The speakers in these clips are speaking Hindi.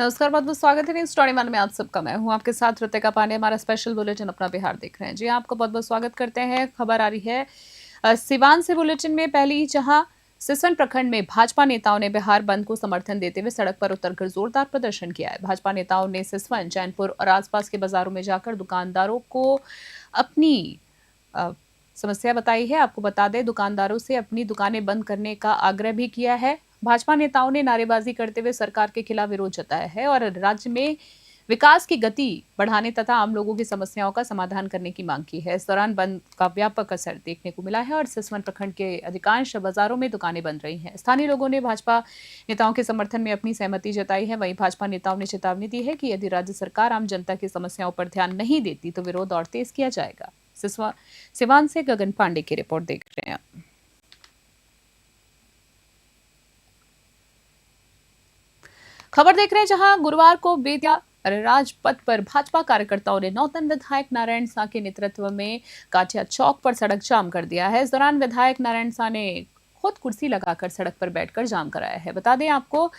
नमस्कार, बहुत बहुत स्वागत है न्यूज़ 21 में आप सबका। मैं हूं आपके साथ ऋतिका पांडे। हमारा स्पेशल बुलेटिन अपना बिहार देख रहे हैं। जी आपको बहुत बहुत स्वागत करते हैं। खबर आ रही है सिवान से बुलेटिन में। पहली, जहां सिसवन प्रखंड में भाजपा नेताओं ने बिहार बंद को समर्थन देते हुए सड़क पर उतरकर जोरदार प्रदर्शन किया है। भाजपा नेताओं ने सिसवन, चैनपुर और आसपास के बाजारों में जाकर दुकानदारों को अपनी अ, समस्या बताई है। आपको बता दें, दुकानदारों से अपनी दुकानें बंद करने का आग्रह भी किया है। भाजपा नेताओं ने नारेबाजी करते हुए सरकार के खिलाफ विरोध जताया है और राज्य में विकास की गति बढ़ाने तथा आम लोगों की समस्याओं का समाधान करने की मांग की है। इस दौरान बंद का व्यापक असर देखने को मिला है और सिसवन प्रखंड के अधिकांश बाजारों में दुकानें बंद रही हैं। स्थानीय लोगों ने भाजपा नेताओं के समर्थन में अपनी सहमति जताई है। वहीं भाजपा नेताओं ने चेतावनी दी है कि यदि राज्य सरकार आम जनता की समस्याओं पर ध्यान नहीं देती तो विरोध और तेज किया जाएगा। सिवान से गगन पांडे की रिपोर्ट देख रहे हैं। खबर देख रहे हैं, जहां गुरुवार को बेतिया राजपथ पर भाजपा कार्यकर्ताओं ने नौतन विधायक नारायण शाह के नेतृत्व में काठिया चौक पर सड़क जाम कर दिया है। इस दौरान विधायक नारायण शाह ने खुद कुर्सी लगाकर सड़क पर बैठकर जाम कराया है। बता दें आपको,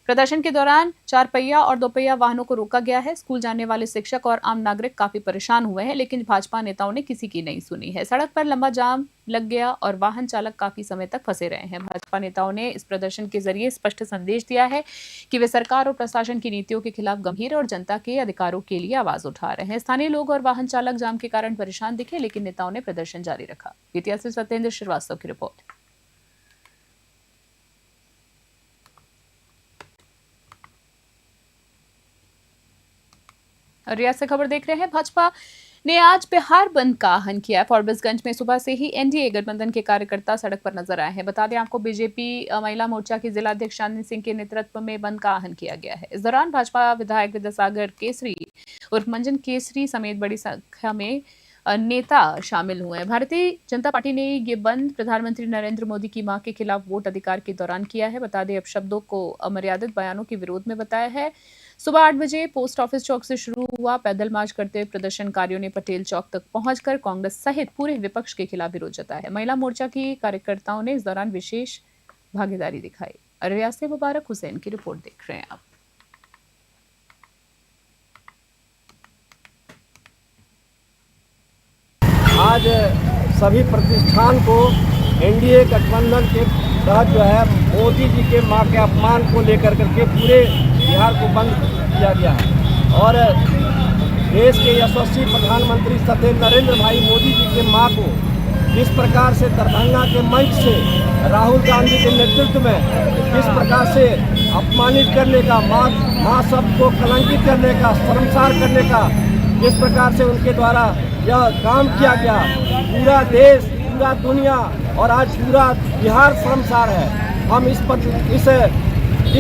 प्रदर्शन के दौरान 4 पहिया और 2 पहिया वाहनों को रोका गया है। स्कूल जाने वाले शिक्षक और आम नागरिक काफी परेशान हुए हैं, लेकिन भाजपा नेताओं ने किसी की नहीं सुनी है। सड़क पर लंबा जाम लग गया और वाहन चालक काफी समय तक फंसे रहे हैं। भाजपा नेताओं ने इस प्रदर्शन के जरिए स्पष्ट संदेश दिया है कि वे सरकार और प्रशासन की नीतियों के खिलाफ गंभीर और जनता के अधिकारों के लिए आवाज उठा रहे हैं। स्थानीय लोग और वाहन चालक जाम के कारण परेशान दिखे, लेकिन नेताओं ने प्रदर्शन जारी रखा। बेतिया से सत्येंद्र श्रीवास्तव की रिपोर्ट। और रियासत से खबर देख रहे हैं। भाजपा ने आज बिहार बंद का आह्वान किया है। फॉरबिसगंज में सुबह से ही एनडीए गठबंधन के कार्यकर्ता सड़क पर नजर आए हैं। बता दें आपको, बीजेपी महिला मोर्चा की जिला अध्यक्ष चांदनी सिंह के नेतृत्व में बंद का आह्वान किया गया है। इस दौरान भाजपा विधायक विद्यासागर केसरी उर्फ मंजन केसरी समेत बड़ी संख्या में नेता शामिल हुए हैं। भारतीय जनता पार्टी ने ये बंद प्रधानमंत्री नरेंद्र मोदी की मां के खिलाफ वोट अधिकार के दौरान किया है। बता दें, अपशब्दों को अमर्यादित बयानों के विरोध में बताया है। सुबह 8 बजे पोस्ट ऑफिस चौक से शुरू हुआ पैदल मार्च करते हुए प्रदर्शनकारियों ने पटेल चौक तक पहुंचकर कांग्रेस सहित पूरे विपक्ष के खिलाफ विरोध जताया है। महिला मोर्चा की कार्यकर्ताओं ने इस दौरान विशेष भागीदारी दिखाई। रियासत से मुबारक हुसैन की रिपोर्ट देख रहे हैं आप। आज सभी प्रतिष्ठान को एनडीए गठबंधन के तहत जो है मोदी जी के मां के अपमान को लेकर करके पूरे बिहार को बंद किया गया है और देश के यशस्वी प्रधानमंत्री सदैव नरेंद्र भाई मोदी जी के मां को जिस प्रकार से दरभंगा के मंच से राहुल गांधी के नेतृत्व में जिस प्रकार से अपमानित करने का, मां सबको कलंकित करने का, शर्मसार करने का जिस प्रकार से उनके द्वारा यह काम किया गया, पूरा देश, पूरा दुनिया और आज पूरा बिहार शर्मसार है। हम इस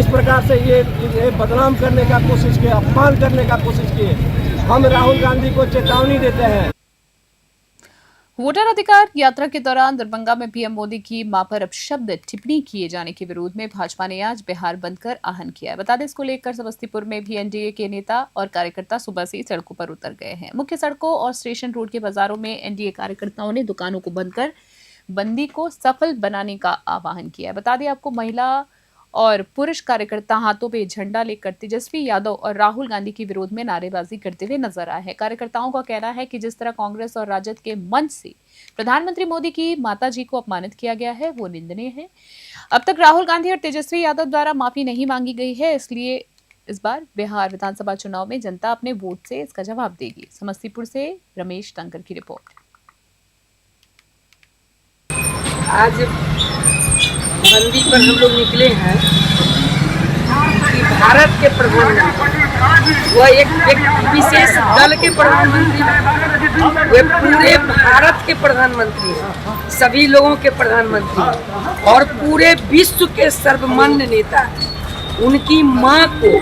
प्रकार से ये बदनाम करने का कोशिश किए, अपमान करने का कोशिश किए। हम राहुल गांधी को चेतावनी देते हैं। वोटर अधिकार यात्रा के दौरान दरभंगा में पीएम मोदी की मां पर अपशब्द टिप्पणी किए जाने के विरोध में भाजपा ने आज बिहार बंद कर आह्वान किया है। बता दें, इसको लेकर समस्तीपुर में भी एनडीए के नेता और कार्यकर्ता सुबह से सड़कों पर उतर गए हैं। मुख्य सड़कों और स्टेशन रोड के बाजारों में एनडीए कार्यकर्ताओं ने दुकानों को बंद कर बंदी को सफल बनाने का आह्वान किया है। बता दें आपको, महिला और पुरुष कार्यकर्ता हाथों पे झंडा लेकर तेजस्वी यादव और राहुल गांधी के विरोध में नारेबाजी करते हुए नजर आए हैं। कार्यकर्ताओं का कहना है कि जिस तरह कांग्रेस और राजद के मंच से प्रधानमंत्री मोदी की माता जी को अपमानित किया गया है, वो निंदनीय है। अब तक राहुल गांधी और तेजस्वी यादव द्वारा माफी नहीं मांगी गई है, इसलिए इस बार बिहार विधानसभा चुनाव में जनता अपने वोट से इसका जवाब देगी। समस्तीपुर से रमेश टंकर की रिपोर्ट। आज बंदी पर हम लोग निकले हैं कि भारत के प्रधानमंत्री, वह एक विशेष दल के प्रधानमंत्री, वे पूरे भारत के प्रधानमंत्री हैं, सभी लोगों के प्रधानमंत्री और पूरे विश्व के सर्वमान्य नेता। उनकी मां को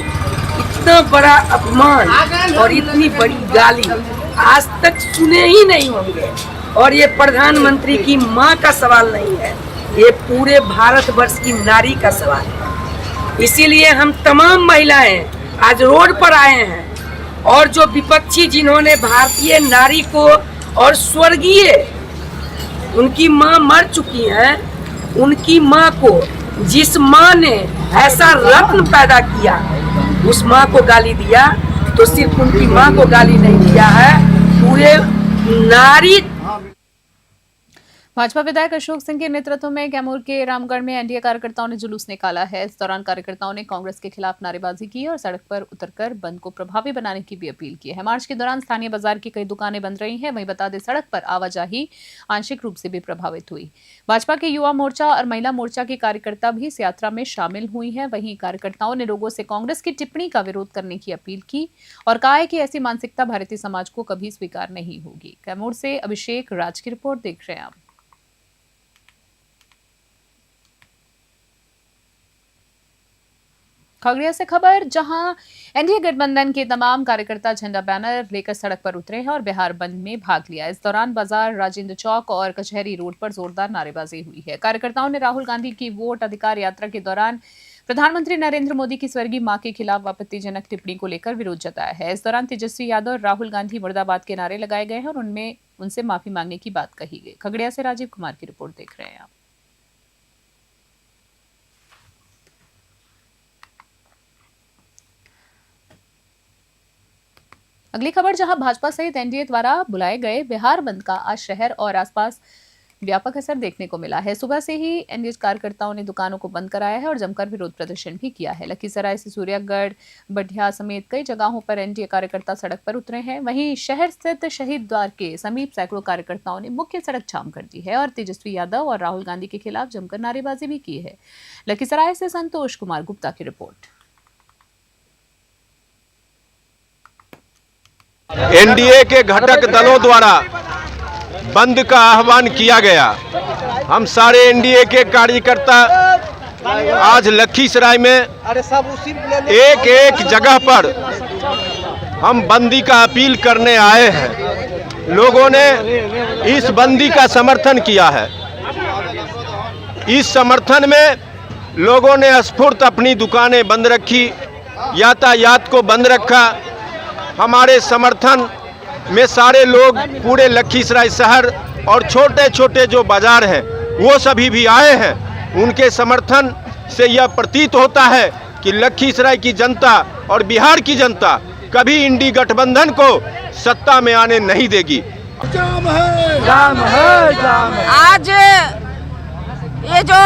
इतना बड़ा अपमान और इतनी बड़ी गाली आज तक सुने ही नहीं होंगे। और ये प्रधानमंत्री की मां का सवाल नहीं है, ये पूरे भारतवर्ष की नारी का सवाल है। इसीलिए हम तमाम महिलाएं आज रोड पर आए हैं और जो विपक्षी जिन्होंने भारतीय नारी को और स्वर्गीय, उनकी मां मर चुकी हैं, उनकी मां को जिस माँ ने ऐसा रत्न पैदा किया उस माँ को गाली दिया, तो सिर्फ उनकी माँ को गाली नहीं दिया है, पूरे नारी। भाजपा विधायक अशोक सिंह के नेतृत्व में कैमूर के रामगढ़ में एनडीए कार्यकर्ताओं ने जुलूस निकाला है। इस दौरान कार्यकर्ताओं ने कांग्रेस के खिलाफ नारेबाजी की और सड़क पर उतरकर बंद को प्रभावी बनाने की भी अपील की है। मार्च के दौरान स्थानीय बाजार की कई दुकानें बंद रही हैं। वहीं बता दें, सड़क पर आवाजाही आंशिक रूप से भी प्रभावित हुई। भाजपा के युवा मोर्चा और महिला मोर्चा की कार्यकर्ता भी इस यात्रा में शामिल हुई हैं। वहीं कार्यकर्ताओं ने लोगों से कांग्रेस की टिप्पणी का विरोध करने की अपील की और कहा है कि ऐसी मानसिकता भारतीय समाज को कभी स्वीकार नहीं होगी। कैमूर से अभिषेक राज की रिपोर्ट देख रहे हैं आप। खगड़िया से खबर, जहां एनडीए गठबंधन के तमाम कार्यकर्ता झंडा बैनर लेकर सड़क पर उतरे हैं और बिहार बंद में भाग लिया। इस दौरान बाजार, राजेंद्र चौक और कचहरी रोड पर जोरदार नारेबाजी हुई है। कार्यकर्ताओं ने राहुल गांधी की वोट अधिकार यात्रा के दौरान प्रधानमंत्री नरेंद्र मोदी की स्वर्गीय मां के खिलाफ आपत्तिजनक टिप्पणी को लेकर विरोध जताया है। इस दौरान तेजस्वी यादव और राहुल गांधी मुर्दाबाद के नारे लगाए गए हैं और उनसे माफी मांगने की बात कही गई। खगड़िया से राजीव कुमार की रिपोर्ट देख रहे हैं आप। अगली खबर, जहां भाजपा सहित एनडीए द्वारा बुलाए गए बिहार बंद का आज शहर और आसपास व्यापक असर देखने को मिला है। सुबह से ही एनडीए कार्यकर्ताओं ने दुकानों को बंद कराया है और जमकर विरोध प्रदर्शन भी किया है। लखीसराय से सूर्यागढ़, बढ़िया समेत कई जगहों पर एनडीए कार्यकर्ता सड़क पर उतरे हैं। वहीं शहर स्थित शहीद द्वार के समीप सैकड़ों कार्यकर्ताओं ने मुख्य सड़क जाम कर दी है और तेजस्वी यादव और राहुल गांधी के खिलाफ जमकर नारेबाजी भी की है। लखीसराय से संतोष कुमार गुप्ता की रिपोर्ट। एनडीए के घटक दलों द्वारा बंद का आह्वान किया गया। हम सारे एनडीए के कार्यकर्ता आज लखीसराय में एक एक जगह पर हम बंदी का अपील करने आए हैं। लोगों ने इस बंदी का समर्थन किया है। इस समर्थन में लोगों ने स्फूर्त अपनी दुकानें बंद रखी, यातायात को बंद रखा। हमारे समर्थन में सारे लोग पूरे लखीसराय शहर और छोटे छोटे जो बाजार हैं वो सभी भी आए हैं। उनके समर्थन से यह प्रतीत होता है कि लखीसराय की जनता और बिहार की जनता कभी इंडी गठबंधन को सत्ता में आने नहीं देगी। जाम है, जाम है, जाम है। आज ये जो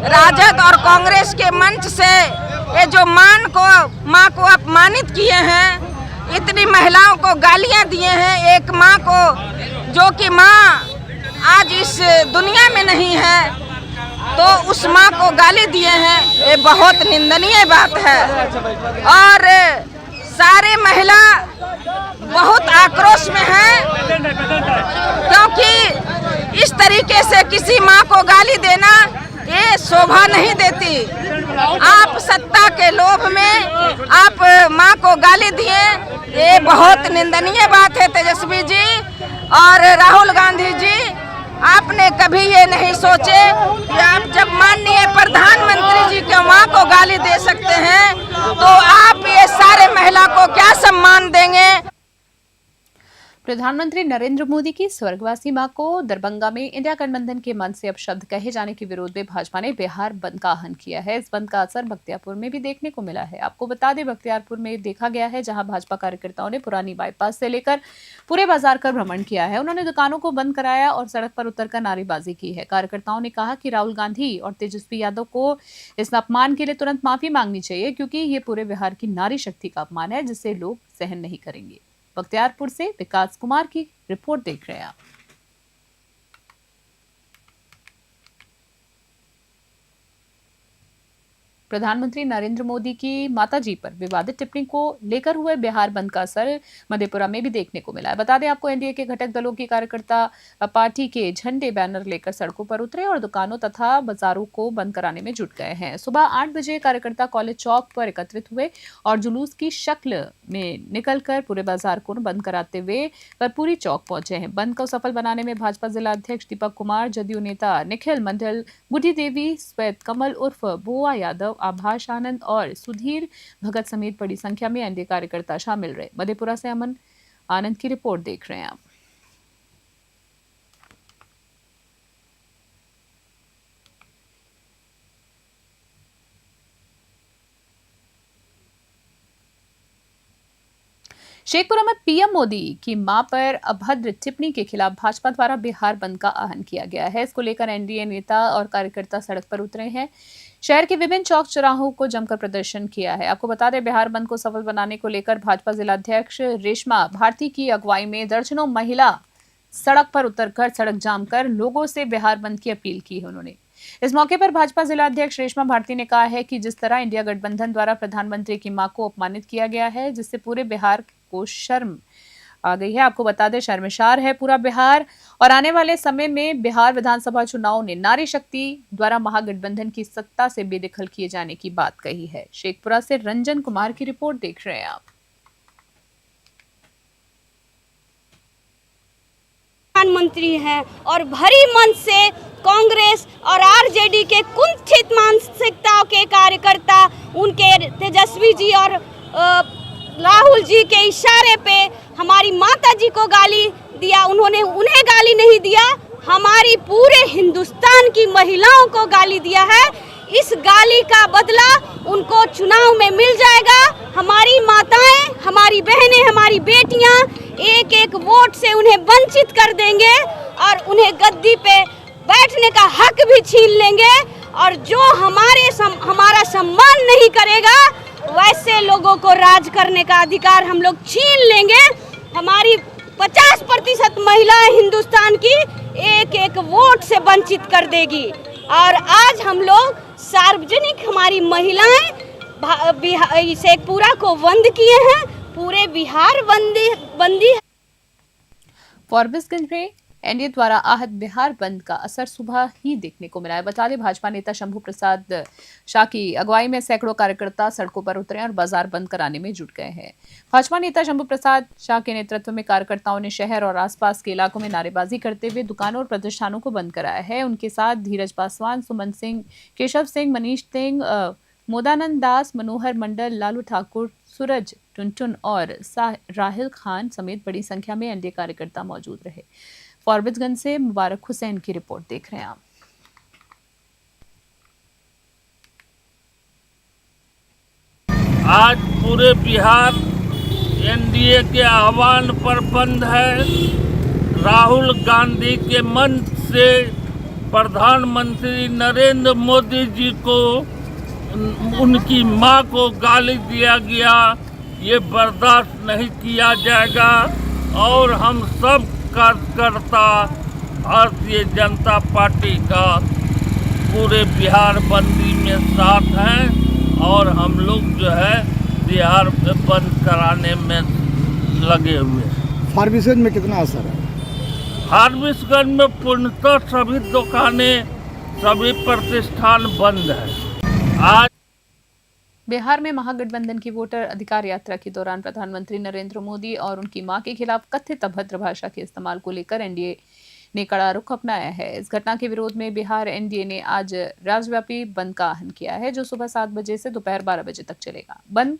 राजद और कांग्रेस के मंच से ये जो माँ को अपमानित किए हैं, इतनी महिलाओं को गालियां दिए हैं, एक माँ को जो कि माँ आज इस दुनिया में नहीं है तो उस माँ को गाली दिए हैं, ये बहुत निंदनीय बात है। और सारे महिला बहुत आक्रोश में हैं क्योंकि इस तरीके से किसी माँ को गाली देना ये शोभा नहीं देती। आप सत्ता के लोभ में आप माँ को गाली दिए, ये बहुत निंदनीय बात है। तेजस्वी जी और राहुल गांधी जी, आपने कभी ये नहीं सोचे कि आप जब माननीय प्रधानमंत्री जी के माँ को गाली दे सकते हैं तो आप ये सारे महिला को क्या सम्मान देंगे। प्रधानमंत्री नरेंद्र मोदी की स्वर्गवासी मां को दरभंगा में इंडिया गठबंधन के मन से अपशब्द कहे जाने के विरोध में भाजपा ने बिहार बंद का आह्वान किया है। इस बंद का असर बख्तियारपुर में भी देखने को मिला है। आपको बता दें, बख्तियारपुर में देखा गया है जहां भाजपा कार्यकर्ताओं ने पुरानी बाईपास से लेकर पूरे बाजार का भ्रमण किया है। उन्होंने दुकानों को बंद कराया और सड़क पर उतरकर नारेबाजी की है। कार्यकर्ताओं ने कहा कि राहुल गांधी और तेजस्वी यादव को इस अपमान के लिए तुरंत माफी मांगनी चाहिए क्योंकि ये पूरे बिहार की नारी शक्ति का अपमान है जिसे लोग सहन नहीं करेंगे। बख्तियारपुर से विकास कुमार की रिपोर्ट देख रहे हैं आप। प्रधानमंत्री नरेंद्र मोदी की माताजी पर विवादित टिप्पणी को लेकर हुए बिहार बंद का असर मधेपुरा में भी देखने को मिला है। बता दें आपको, एनडीए के घटक दलों के कार्यकर्ता पार्टी के झंडे बैनर लेकर सड़कों पर उतरे और दुकानों तथा बाजारों को बंद कराने में जुट गए हैं। सुबह 8 बजे कार्यकर्ता कॉलेज चौक पर एकत्रित हुए और जुलूस की शक्ल में निकलकर पूरे बाजार को बंद कराते हुए कर्पूरी चौक पहुंचे हैं। बंद को सफल बनाने में भाजपा जिला अध्यक्ष दीपक कुमार, जदयू नेता निखिल मंडल, बुढ़ी देवी, श्वेत कमल उर्फ बुआ यादव, आभाष आनंद और सुधीर भगत समेत बड़ी संख्या में एनडीए कार्यकर्ता शामिल रहे। मधेपुरा से अमन आनंद की रिपोर्ट देख रहे हैं आप। शेखपुरा में पीएम मोदी की मां पर अभद्र टिप्पणी के खिलाफ भाजपा द्वारा बिहार बंद का आह्वान किया गया है। इसको लेकर एनडीए नेता और कार्यकर्ता सड़क पर उतरे हैं। शहर के विभिन्न चौक चौराहों को जमकर प्रदर्शन किया है। आपको बता दें, बिहार बंद को सफल बनाने को लेकर भाजपा जिलाध्यक्ष रेशमा भारती की अगुवाई में दर्जनों महिला सड़क पर उतरकर सड़क जाम कर लोगों से बिहार बंद की अपील की है उन्होंने। इस मौके पर भाजपा जिलाध्यक्ष रेशमा भारती ने कहा है कि जिस तरह इंडिया गठबंधन द्वारा प्रधानमंत्री की मां को अपमानित किया गया है, जिससे पूरे बिहार को शर्म आ गई है। आपको बता दें, शर्मसार है पूरा बिहार और आने वाले समय में बिहार विधानसभा चुनाव ने नारी शक्ति द्वारा महागठबंधन की सत्ता से बेदखल किए जाने की बात कही है। शेखपुरा से रंजन कुमार की रिपोर्ट देख रहे हैं आप। प्रधानमंत्री हैं और भरी मन से कांग्रेस और आरजेडी के कुंठित मानसिकताओं के कार्यकर्ता उनके तेजस्वी जी और राहुल जी के इशारे पे हमारी माता जी को गाली दिया। उन्होंने उन्हें गाली नहीं दिया, हमारी पूरे हिंदुस्तान की महिलाओं को गाली दिया है। इस गाली का बदला उनको चुनाव में मिल जाएगा। हमारी माताएं, हमारी बहनें, हमारी बेटियां एक एक वोट से उन्हें वंचित कर देंगे और उन्हें गद्दी पे बैठने का हक भी छीन लेंगे। और जो हमारा सम्मान नहीं करेगा, वैसे लोगों को राज करने का अधिकार हम लोग छीन लेंगे। हमारी 50% महिलाएं हिंदुस्तान की एक एक वोट से वंचित कर देगी। और आज हम लोग सार्वजनिक हमारी महिलाएं शेखपुरा को बंद किए हैं, पूरे बिहार बंदी है। फॉरबिसगंज में एनडीए द्वारा आहत बिहार बंद का असर सुबह ही देखने को मिला है। बता दें, भाजपा नेता शंभू प्रसाद शाह की अगुवाई में सैकड़ों कार्यकर्ता सड़कों पर उतरे और बाजार बंद कराने में जुट गए हैं। भाजपा नेता शंभू प्रसाद शाह के नेतृत्व में कार्यकर्ताओं ने शहर और आसपास के इलाकों में नारेबाजी करते हुए दुकानों और प्रतिष्ठानों को बंद कराया है। उनके साथ धीरज पासवान, सुमन सिंह, केशव सिंह, मनीष सिंह, मोदानंद दास, मनोहर मंडल, लालू ठाकुर, सूरज टुनटुन और राहिल खान समेत बड़ी संख्या में एनडीए कार्यकर्ता मौजूद रहे। फॉरबिसगंज से मुबारक हुसैन की रिपोर्ट देख रहे हैं आप। आज पूरे बिहार एनडीए के आह्वान पर बंद है। राहुल गांधी के मंच से प्रधानमंत्री नरेंद्र मोदी जी को उनकी मां को गाली दिया गया, ये बर्दाश्त नहीं किया जाएगा। और हम सब कार्यकर्ता भारतीय जनता पार्टी का पूरे बिहार बंदी में साथ हैं और हम लोग जो है बिहार बंद कराने में लगे हुए हैं। फॉरबिसगंज में कितना असर है? फॉरबिसगंज में पूर्णतः सभी दुकानें, सभी प्रतिष्ठान बंद है। आज बिहार में महागठबंधन की वोटर अधिकार यात्रा के दौरान प्रधानमंत्री नरेंद्र मोदी और उनकी मां के खिलाफ कथित अभद्र भाषा के इस्तेमाल को लेकर एनडीए ने कड़ा रुख अपनाया है। इस घटना के विरोध में बिहार एनडीए ने आज राज्यव्यापी बंद का आह्वान किया है, जो सुबह 7 बजे से दोपहर 12 बजे तक चलेगा। बंद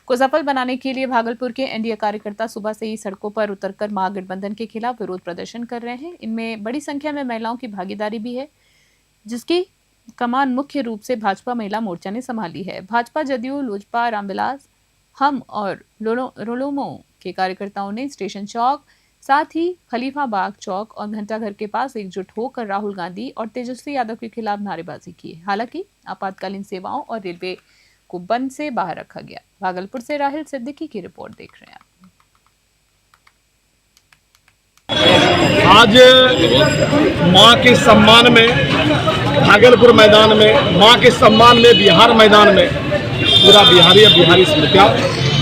को सफल बनाने के लिए भागलपुर के एनडीए कार्यकर्ता सुबह से ही सड़कों पर उतरकर महागठबंधन के खिलाफ विरोध प्रदर्शन कर रहे हैं। इनमें बड़ी संख्या में महिलाओं की भागीदारी भी है, जिसकी कमान मुख्य रूप से भाजपा महिला मोर्चा ने संभाली है। भाजपा, जदयू, लोजपा, रामविलास, हम और रोलोमो के कार्यकर्ताओं ने स्टेशन चौक, साथ ही खलीफा बाग चौक और घंटाघर के पास एकजुट होकर राहुल गांधी और तेजस्वी यादव के खिलाफ नारेबाजी की। हालांकि आपातकालीन सेवाओं और रेलवे को बंद से बाहर रखा गया। भागलपुर से राहिल सिद्दीकी की रिपोर्ट देख रहे हैं आप। आज मां के सम्मान में भागलपुर मैदान में, मां के सम्मान में बिहार मैदान में पूरा बिहारी स्मृतियाँ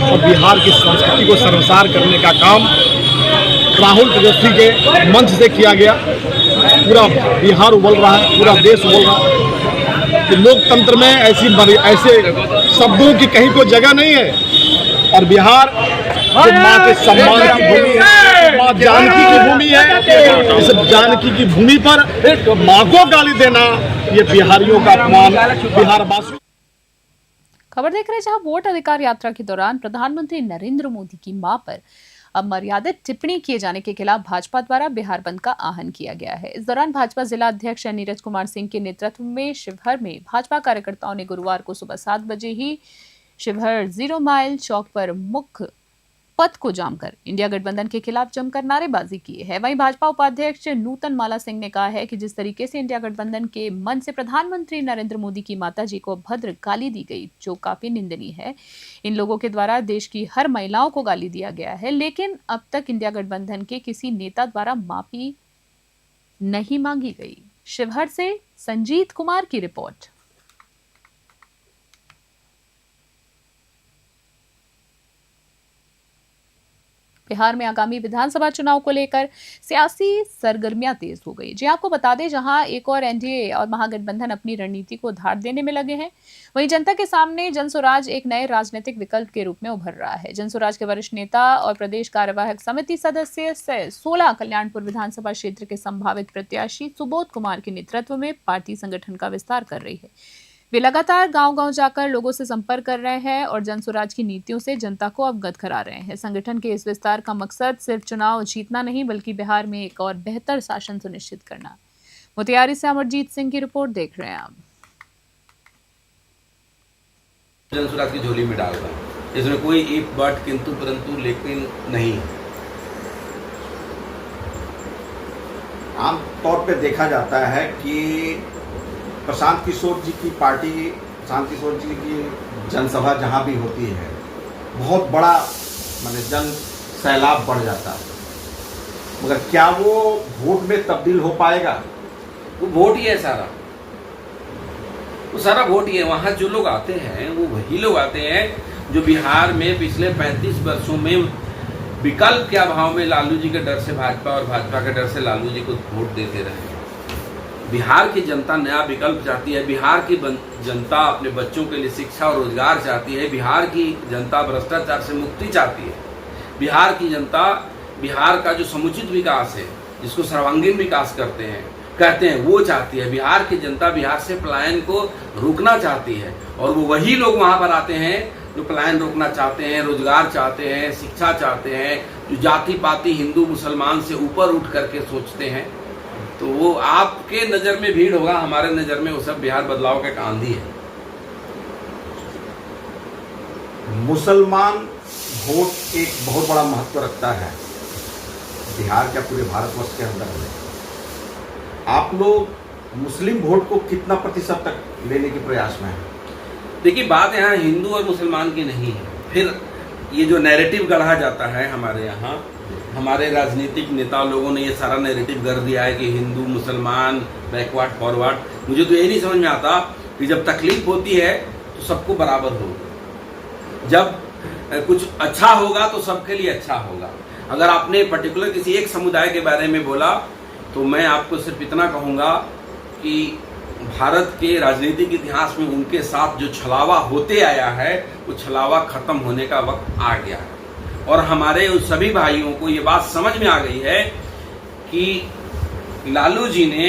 और बिहार की संस्कृति को शर्मसार करने का काम राहुल तेजस्वी के मंच से किया गया। पूरा बिहार उबल रहा है, पूरा देश उबल रहा है कि लोकतंत्र में ऐसे शब्दों की कहीं कोई जगह नहीं है। और बिहार जो मां के सम्मान की भूमि है, मां जानकी की भूमि है, इस जानकी की भूमि पर मां को गाली देना ये बिहारियों का अपमान, बिहारवासियों। खबर देख रहे हैं, जहां वोट अधिकार यात्रा के दौरान प्रधानमंत्री नरेंद्र मोदी की मां पर अमर्यादित टिप्पणी किए जाने के खिलाफ भाजपा द्वारा बिहार बंद का आह्वान किया गया है। इस दौरान भाजपा जिला अध्यक्ष नीरज कुमार सिंह के नेतृत्व में शिवहर में भाजपा कार्यकर्ताओं ने गुरुवार को सुबह 7 बजे ही शिवहर 0 माइल चौक पर मुख्य पथ को जामकर इंडिया गठबंधन के खिलाफ जमकर नारेबाजी की है। वहीं भाजपा उपाध्यक्ष नूतन माला सिंह ने कहा है कि जिस तरीके से इंडिया गठबंधन के मंच से प्रधानमंत्री नरेंद्र मोदी की माताजी को भद्र गाली दी गई, जो काफी निंदनीय है। इन लोगों के द्वारा देश की हर महिलाओं को गाली दिया गया है, लेकिन अब तक इंडिया गठबंधन के किसी नेता द्वारा माफी नहीं मांगी गई। शिवहर से संजीत कुमार की रिपोर्ट। बिहार में आगामी विधानसभा चुनाव को लेकर सियासी सरगर्मियां तेज हो गई। जी आपको बता दें, जहां एक और एनडीए और महागठबंधन अपनी रणनीति को धार देने में लगे हैं, वहीं जनता के सामने जनसुराज एक नए राजनीतिक विकल्प के रूप में उभर रहा है। जनसुराज के वरिष्ठ नेता और प्रदेश कार्यवाहक समिति सदस्य 16 कल्याणपुर विधानसभा क्षेत्र के संभावित प्रत्याशी सुबोध कुमार के नेतृत्व में पार्टी संगठन का विस्तार कर रही है। वे लगातार गांव-गांव जाकर लोगों से संपर्क कर रहे हैं और जनसुराज की नीतियों से जनता को अवगत करा रहे हैं। संगठन के इस विस्तार का मकसद सिर्फ चुनाव जीतना नहीं, बल्कि बिहार में एक और बेहतर शासन सुनिश्चित करना। मोतिहारी से अमरजीत सिंह की रिपोर्ट देख रहे हैं आप। जनसुराज की झोली में डाल रहा है, इसमें कोई इफ बट किंतु परंतु लेकिन नहीं है। आम तौर पे देखा जाता है कि प्रशांत किशोर जी की पार्टी, प्रशांत किशोर जी की जनसभा जहाँ भी होती है, बहुत बड़ा माने जन सैलाब बढ़ जाता है, मगर क्या वो वोट में तब्दील हो पाएगा? वो वोट ही है सारा, वो सारा वोट ही है। वहाँ जो लोग आते हैं वो वही लोग आते हैं जो बिहार में पिछले 35 वर्षों में विकल्प के अभाव में लालू जी के डर से भाजपा और भाजपा के डर से लालू जी को वोट देते रहे। बिहार की जनता नया विकल्प चाहती है। बिहार की जनता अपने बच्चों के लिए शिक्षा और रोजगार चाहती है। बिहार की जनता भ्रष्टाचार से मुक्ति चाहती है। बिहार की जनता बिहार का जो समुचित विकास है, जिसको सर्वांगीण विकास कहते हैं वो चाहती है। बिहार की जनता बिहार से पलायन को रोकना चाहती है और वो वही लोग वहाँ पर आते हैं जो पलायन रोकना चाहते हैं, रोजगार चाहते हैं, शिक्षा चाहते हैं, जो जाति पाति हिंदू मुसलमान से ऊपर उठ करके सोचते हैं। तो वो आपके नज़र में भीड़ होगा, हमारे नज़र में वो सब बिहार बदलाव का आंधी है। मुसलमान वोट एक बहुत बड़ा महत्व रखता है बिहार के पूरे भारतवर्ष के अंदर में। आप लोग मुस्लिम वोट को कितना प्रतिशत तक लेने के प्रयास में हैं? देखिए, बात यहाँ हिंदू और मुसलमान की नहीं है। फिर ये जो नैरेटिव गढ़ा जाता है हमारे यहाँ, हमारे राजनीतिक नेता लोगों ने ये सारा नैरेटिव कर दिया है कि हिंदू मुसलमान बैकवर्ड फॉरवर्ड। मुझे तो ये नहीं समझ में आता कि जब तकलीफ होती है तो सबको बराबर हो, जब कुछ अच्छा होगा तो सबके लिए अच्छा होगा। अगर आपने पर्टिकुलर किसी एक समुदाय के बारे में बोला तो मैं आपको सिर्फ इतना कहूँगा कि भारत के राजनीतिक इतिहास में उनके साथ जो छलावा होते आया है वो छलावा खत्म होने का वक्त आ गया है। और हमारे उस सभी भाइयों को ये बात समझ में आ गई है कि लालू जी ने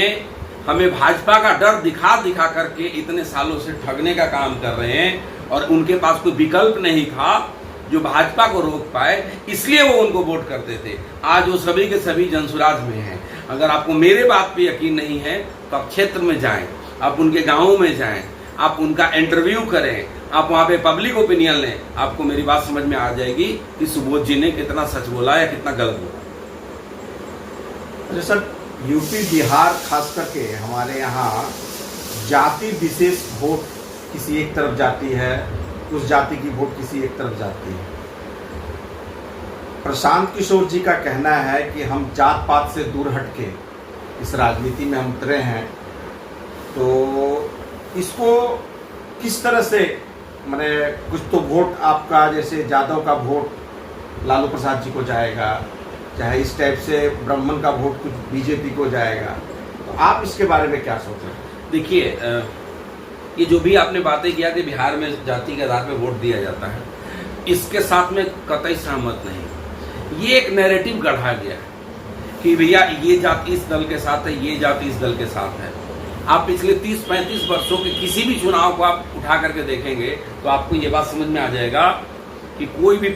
हमें भाजपा का डर दिखा दिखा करके इतने सालों से ठगने का काम कर रहे हैं और उनके पास कोई विकल्प नहीं था जो भाजपा को रोक पाए, इसलिए वो उनको वोट करते थे। आज वो सभी के सभी जनसुराज में हैं। अगर आपको मेरे बात पे यकीन नहीं है तो आप क्षेत्र में जाएं, आप उनके गाँवों में जाएं, आप उनका इंटरव्यू करें, आप वहाँ पे पब्लिक ओपिनियन लें, आपको मेरी बात समझ में आ जाएगी कि सुबोध जी ने कितना सच बोला या कितना गलत बोला। अच्छा सर, यूपी बिहार खास करके हमारे यहाँ जाति विशेष वोट किसी एक तरफ जाती है, उस जाति की वोट किसी एक तरफ जाती है। प्रशांत किशोर जी का कहना है कि हम जात पात से दूर हटके इस राजनीति में हम उतरे हैं, तो इसको किस तरह से माने कुछ तो वोट आपका जैसे यादव का वोट लालू प्रसाद जी को जाएगा, चाहे इस टाइप से ब्राह्मण का वोट कुछ बीजेपी को जाएगा, तो आप इसके बारे में क्या सोच रहे हैं? देखिए, ये जो भी आपने बातें किया कि बिहार में जाति के आधार पर वोट दिया जाता है, इसके साथ में कतई सहमत नहीं। ये एक नैरेटिव गढ़ा गया है कि भैया ये जाति इस दल के साथ है, ये जाति इस दल के साथ है। आप पिछले 30-35 वर्षों के किसी भी चुनाव को आप उठा करके देखेंगे तो आपको ये बात समझ में आ जाएगा कि कोई भी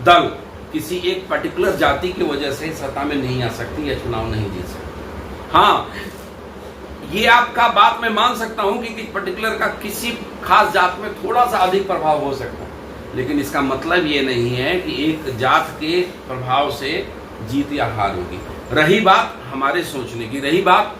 दल किसी एक पर्टिकुलर जाति की वजह से सत्ता में नहीं आ सकती या चुनाव नहीं जीत सकती। हाँ, ये आपका बात मैं मान सकता हूं कि पर्टिकुलर का किसी खास जात में थोड़ा सा अधिक प्रभाव हो सकता है, लेकिन इसका मतलब ये नहीं है कि एक जात के प्रभाव से जीत या हार होगी। रही बात हमारे सोचने की, रही बात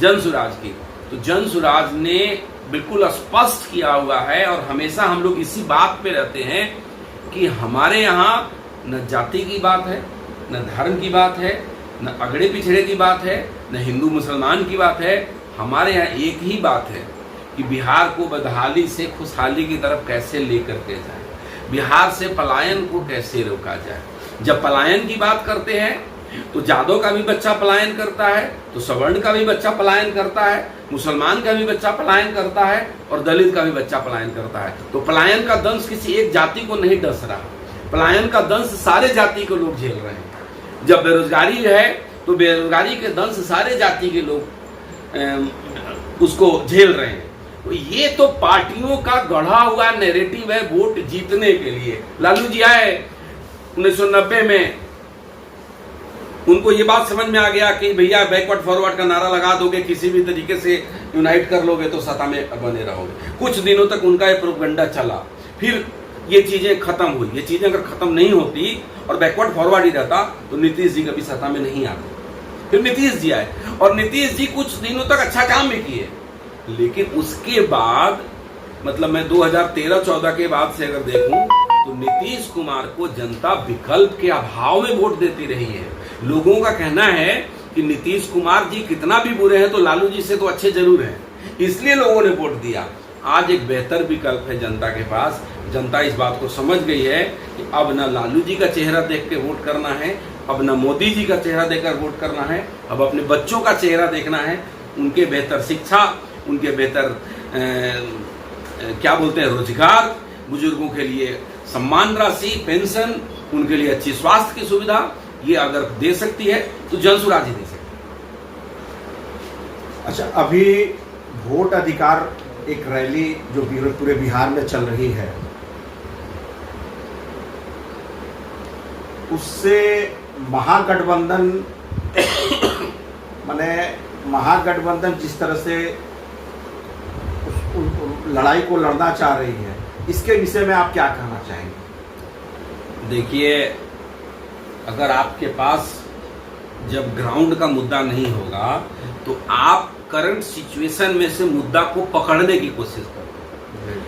जनसुराज की, तो जनसुराज ने बिल्कुल स्पष्ट किया हुआ है और हमेशा हम लोग इसी बात पे रहते हैं कि हमारे यहाँ न जाति की बात है, न धर्म की बात है, न अगड़े पिछड़े की बात है, न हिंदू मुसलमान की बात है। हमारे यहाँ एक ही बात है कि बिहार को बदहाली से खुशहाली की तरफ कैसे लेकर के जाए, बिहार से पलायन को कैसे रोका जाए। जब पलायन की बात करते हैं तो जादव का भी बच्चा पलायन करता है, तो सवर्ण का भी बच्चा पलायन करता है, मुसलमान का भी बच्चा पलायन करता है और दलित का भी बच्चा पलायन करता है। तो पलायन का दंश किसी एक जाति को नहीं डस रहा, पलायन का दंश सारे जाति को लोग झेल रहे हैं। जब बेरोजगारी है तो बेरोजगारी के दंश सारे जाति के लोग उसको झेल रहे हैं। तो ये तो पार्टियों का गढ़ा हुआ नैरेटिव है वोट जीतने के लिए। लालू जी आए 1990 में, उनको ये बात समझ में आ गया कि भैया बैकवर्ड फॉरवर्ड का नारा लगा दोगे, किसी भी तरीके से यूनाइट कर लोगे तो सत्ता में बने रहोगे। कुछ दिनों तक उनका ये प्रोपेगेंडा चला, फिर ये चीजें खत्म हुई। ये चीजें अगर खत्म नहीं होती और बैकवर्ड फॉरवर्ड ही रहता तो नीतीश जी कभी सत्ता में नहीं आते। फिर नीतीश जी आए और नीतीश जी कुछ दिनों तक अच्छा काम भी किए, लेकिन उसके बाद मतलब मैं 2013-14 के बाद से अगर देखूं तो नीतीश कुमार को जनता विकल्प के अभाव में वोट देती रही है। लोगों का कहना है कि नीतीश कुमार जी कितना भी बुरे हैं तो लालू जी से तो अच्छे जरूर हैं, इसलिए लोगों ने वोट दिया। आज एक बेहतर विकल्प है जनता के पास। जनता इस बात को समझ गई है कि अब न लालू जी का चेहरा देख के वोट करना है, अब न मोदी जी का चेहरा देखकर वोट करना है, अब अपने बच्चों का चेहरा देखना है, उनके बेहतर शिक्षा, उनके बेहतर क्या बोलते हैं रोजगार, बुजुर्गों के लिए सम्मान राशि, पेंशन, उनके लिए अच्छी स्वास्थ्य की सुविधा, ये अगर दे सकती है तो जनसुराज ही दे सकती है। अच्छा, अभी वोट अधिकार एक रैली जो पूरे बिहार में चल रही है, उससे महागठबंधन माने महागठबंधन जिस तरह से लड़ाई को लड़ना चाह रही है, इसके विषय में आप क्या कहना चाहेंगे? देखिए, अगर आपके पास जब ग्राउंड का मुद्दा नहीं होगा तो आप करंट सिचुएशन में से मुद्दा को पकड़ने की कोशिश करते हैं।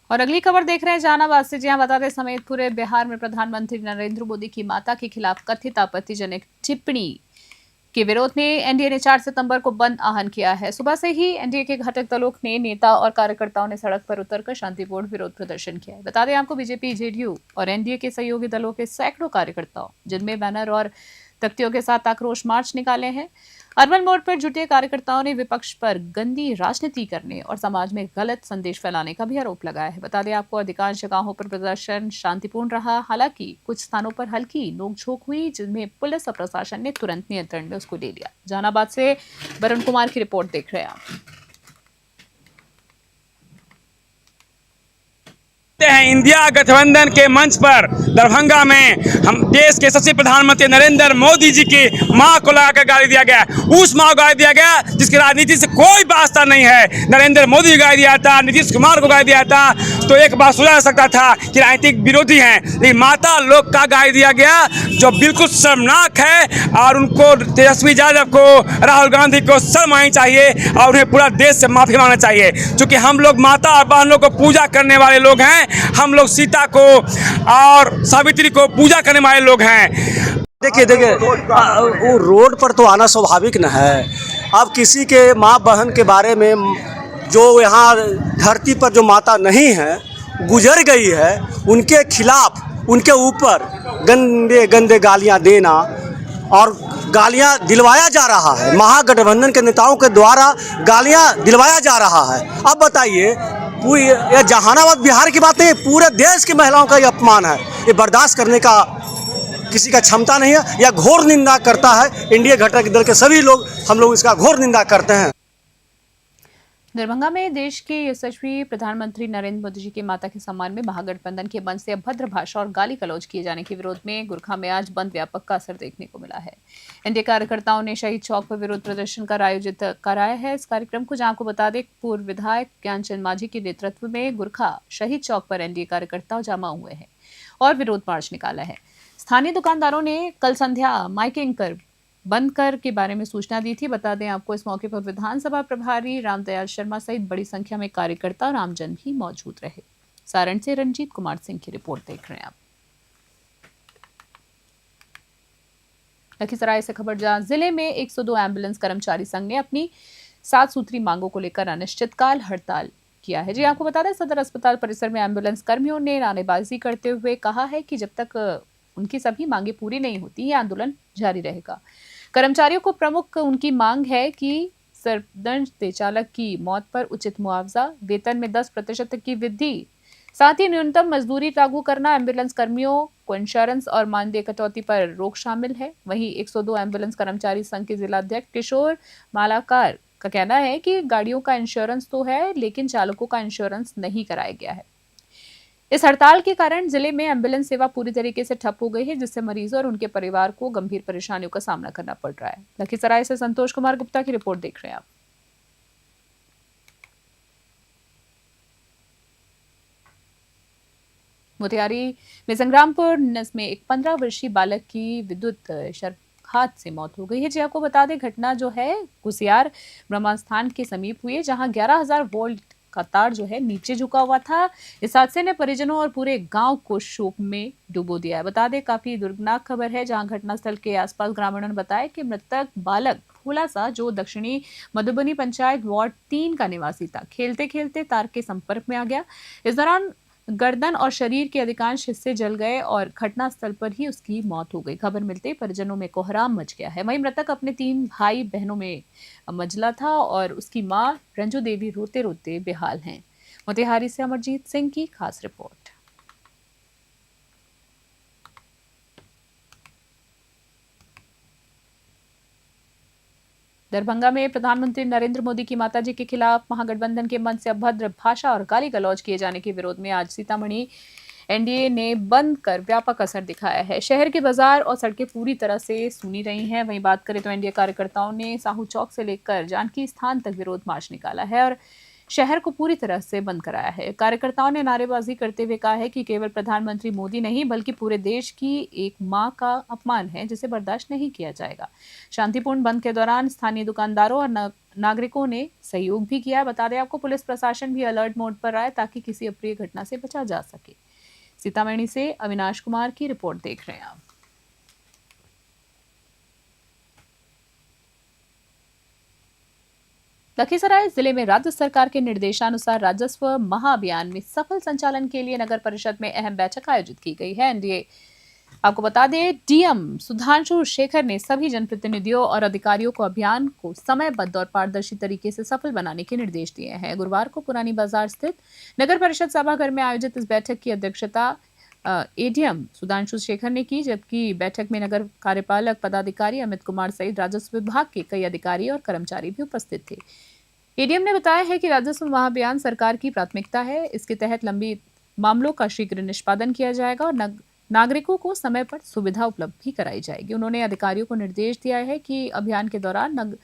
और अगली खबर देख रहे हैं जहानाबाद से। जहां बताते समेत पूरे बिहार में प्रधानमंत्री नरेंद्र मोदी की माता के खिलाफ कथित आपत्तिजनक टिप्पणी के विरोध में एनडीए ने 4 सितंबर को बंद आह्वान किया है। सुबह से ही एनडीए के घटक दलों ने नेता और कार्यकर्ताओं ने सड़क पर उतरकर शांतिपूर्ण विरोध प्रदर्शन किया है। बता दें आपको, बीजेपी, जेडीयू और एनडीए के सहयोगी दलों के सैकड़ों कार्यकर्ताओं, जिनमें बैनर और तख्तियों के साथ आक्रोश मार्च निकाले हैं। अर्बन मोड़ पर जुटे कार्यकर्ताओं ने विपक्ष पर गंदी राजनीति करने और समाज में गलत संदेश फैलाने का भी आरोप लगाया है। बता दें आपको, अधिकांश जगहों पर प्रदर्शन शांतिपूर्ण रहा। हालांकि कुछ स्थानों पर हल्की नोकझोंक हुई, जिनमें पुलिस और प्रशासन ने तुरंत नियंत्रण में उसको ले लिया। जहानाबाद से वरुण कुमार की रिपोर्ट देख रहे हैं आप। इंडिया गठबंधन के मंच पर दरभंगा में हम देश के यशस्वी प्रधानमंत्री नरेंद्र मोदी जी की मां को लगाकर गाली दिया गया, उस मां को गाली दिया गया जिसकी राजनीति से कोई वास्ता नहीं है। नरेंद्र मोदी को गाली दिया था, नीतीश कुमार को गाली दिया था तो एक बात सोचा जा सकता था कि राजनीतिक विरोधी हैं, लेकिन माता लोग का गाली दिया गया जो बिल्कुल शर्मनाक है। और उनको, तेजस्वी यादव को, राहुल गांधी को शर्म आनी चाहिए और उन्हें पूरा देश से माफी मांगना चाहिए, क्योंकि हम लोग माता और बहनों को पूजा करने वाले लोग हैं। हम लोग सीता को और सावित्री को पूजा करने वाले लोग हैं। देखिए वो रोड पर तो आना स्वाभाविक न है। अब किसी के माँ बहन के बारे में, जो यहाँ धरती पर जो माता नहीं है, गुजर गई है, उनके खिलाफ, उनके ऊपर गंदे गंदे गालियाँ देना और गालियाँ दिलवाया जा रहा है। महागठबंधन के नेताओं के द्वारा गालियाँ दिलवाया जा रहा है। अब बताइए, पूरी ये जहानाबाद बिहार की बात नहीं, पूरे देश की महिलाओं का ये अपमान है। ये बर्दाश्त करने का किसी का क्षमता नहीं है। यह घोर निंदा करता है एनडीए घटक दल के सभी लोग। हम लोग इसका घोर निंदा करते हैं। दरभंगा में देश के यशस्वी प्रधानमंत्री नरेंद्र मोदी जी की माता के सम्मान में महागठबंधन के मंच से अभद्र भाषा और गाली गलौज किए जाने के विरोध में गुरखा में आज बंद व्यापक का असर देखने को मिला है। एनडीए कार्यकर्ताओं ने शहीद चौक पर विरोध प्रदर्शन कर आयोजित कराया है। इस कार्यक्रम को जहां आपको बता दें, पूर्व विधायक ज्ञानचंद माझी के नेतृत्व में गुरखा शहीद चौक पर एनडीए कार्यकर्ता जमा हुए हैं और विरोध मार्च निकाला है। स्थानीय दुकानदारों ने कल संध्या माइकिंग कर बंद कर के बारे में सूचना दी थी। बता दें आपको, इस मौके पर विधानसभा प्रभारी रामदयाल शर्मा सहित बड़ी संख्या में कार्यकर्ता और आमजन भी मौजूद रहे। सारण से रंजीत कुमार सिंह की रिपोर्ट देख रहे हैं आप। लखीसराय से खबर, जहां जिले में 102 एम्बुलेंस कर्मचारी संघ ने अपनी 7 सूत्री मांगों को लेकर अनिश्चितकाल हड़ताल किया है। जी आपको बता दें, सदर अस्पताल परिसर में एम्बुलेंस कर्मियों ने नारेबाजी करते हुए कहा है कि जब तक उनकी सभी मांगे पूरी नहीं होती, ये आंदोलन जारी रहेगा। कर्मचारियों को प्रमुख उनकी मांग है कि सरदर्द चालक की मौत पर उचित मुआवजा, वेतन में 10% की वृद्धि, साथ ही न्यूनतम मजदूरी लागू करना, एम्बुलेंस कर्मियों को इंश्योरेंस और मानदेय कटौती पर रोक शामिल है। वहीं 102 एम्बुलेंस कर्मचारी संघ के जिलाध्यक्ष किशोर मालाकार का कहना है कि गाड़ियों का इंश्योरेंस तो है, लेकिन चालकों का इंश्योरेंस नहीं कराया गया है। इस हड़ताल के कारण जिले में एम्बुलेंस सेवा पूरी तरीके से ठप हो गई है, जिससे मरीजों और उनके परिवार को गंभीर परेशानियों का सामना करना पड़ रहा है। लखीसराय से संतोष कुमार गुप्ता की रिपोर्ट देख रहे हैं आप। मोतिहारी में संग्रामपुर नस में एक 15 वर्षीय बालक की विद्युत शर्खात से मौत हो गई है। जी आपको बता दें, घटना जो है कुसियार ब्रह्मस्थान के समीप हुई है, जहां 11,000 वोल्ट का तार जो है नीचे झुका हुआ था। इस हादसे ने परिजनों और पूरे गांव को शोक में डुबो दिया है। बता दें, काफी दुर्गनाक खबर है, जहां घटनास्थल के आसपास ग्रामीणों ने बताया कि मृतक बालक भोला सा, जो दक्षिणी मधुबनी पंचायत वार्ड 3 का निवासी था, खेलते खेलते तार के संपर्क में आ गया। इस दौरान गर्दन और शरीर के अधिकांश हिस्से जल गए और घटनास्थल पर ही उसकी मौत हो गई। खबर मिलते ही परिजनों में कोहराम मच गया है। वहीं मृतक अपने 3 भाई बहनों में मझला था और उसकी मां रंजू देवी रोते रोते बेहाल हैं। मोतिहारी से अमरजीत सिंह की खास रिपोर्ट। दरभंगा में प्रधानमंत्री नरेंद्र मोदी की माताजी के खिलाफ महागठबंधन के मंच से अभद्र भाषा और गाली गलौज किए जाने के विरोध में आज सीतामढ़ी एनडीए ने बंद कर व्यापक असर दिखाया है। शहर के बाजार और सड़कें पूरी तरह से सूनी रही हैं। वहीं बात करें तो एनडीए कार्यकर्ताओं ने साहू चौक से लेकर जानकी स्थान तक विरोध मार्च निकाला है और शहर को पूरी तरह से बंद कराया है। कार्यकर्ताओं ने नारेबाजी करते हुए कहा है कि केवल प्रधानमंत्री मोदी नहीं, बल्कि पूरे देश की एक मां का अपमान है, जिसे बर्दाश्त नहीं किया जाएगा। शांतिपूर्ण बंद के दौरान स्थानीय दुकानदारों और नागरिकों ने सहयोग भी किया। बता दें आपको, पुलिस प्रशासन भी अलर्ट मोड पर रहा है ताकि किसी अप्रिय घटना से बचा जा सके। सीतामढ़ी से अविनाश कुमार की रिपोर्ट देख रहे हैं आप। लखीसराय जिले में राज्य सरकार के निर्देशानुसार राजस्व महाअभियान में सफल संचालन के लिए नगर परिषद में अहम बैठक आयोजित की गई है। एनडीए आपको बता दें, डीएम सुधांशु शेखर ने सभी जनप्रतिनिधियों और अधिकारियों को अभियान को समयबद्ध और पारदर्शी तरीके से सफल बनाने के निर्देश दिए हैं। गुरुवार को पुरानी बाजार स्थित नगर परिषद सभागार में आयोजित इस बैठक की अध्यक्षता एडीएम सुधांशु शेखर ने की, जबकि बैठक में नगर कार्यपालक पदाधिकारी अमित कुमार सहित राजस्व विभाग के कई अधिकारी और कर्मचारी भी उपस्थित थे। एडीएम ने बताया है कि राजस्व महाअभियान सरकार की प्राथमिकता है। इसके तहत लंबित मामलों का शीघ्र निष्पादन किया जाएगा और नागरिकों को समय पर सुविधा उपलब्ध भी कराई जाएगी। उन्होंने अधिकारियों को निर्देश दिया है कि अभियान के दौरान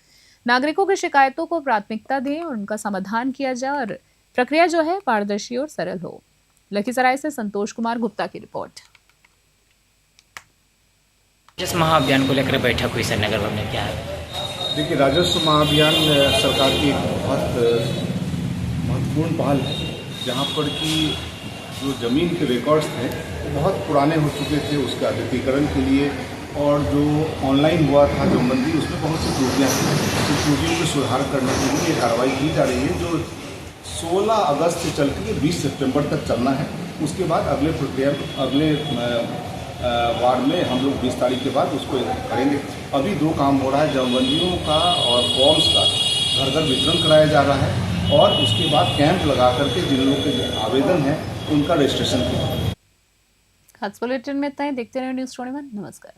नागरिकों की शिकायतों को प्राथमिकता दें और उनका समाधान किया जाए और प्रक्रिया जो है पारदर्शी और सरल हो। लखीसराय से संतोष कुमार गुप्ता की रिपोर्ट। राजस्व महाअभियान को लेकर बैठक हुई सर नगर में, क्या है? देखिए, राजस्व महाअभियान सरकार की एक बहुत महत्वपूर्ण पहल है, जहाँ पर कि जो ज़मीन के रिकॉर्ड्स थे वो बहुत पुराने हो चुके थे, उसका अद्यतीकरण के लिए और जो ऑनलाइन हुआ था जो मंदी, उसमें बहुत सी त्रुटियाँ थी। उस त्रुटियों को सुधार करने के लिए ये कार्रवाई की जा रही है, जो 16 अगस्त से चल के 20 सितंबर तक चलना है। उसके बाद अगले प्रक्रिया अगले वार्ड में हम लोग 20 तारीख के बाद उसको करेंगे। अभी 2 काम हो रहा है, जमाबंदियों का और फॉर्म्स का घर घर वितरण कराया जा रहा है और उसके बाद कैंप लगा करके जिन लोगों के आवेदन है उनका रजिस्ट्रेशन किया। खास बुलेटिन में इतना ही। देखते रहे न्यूज़ 21। नमस्कार।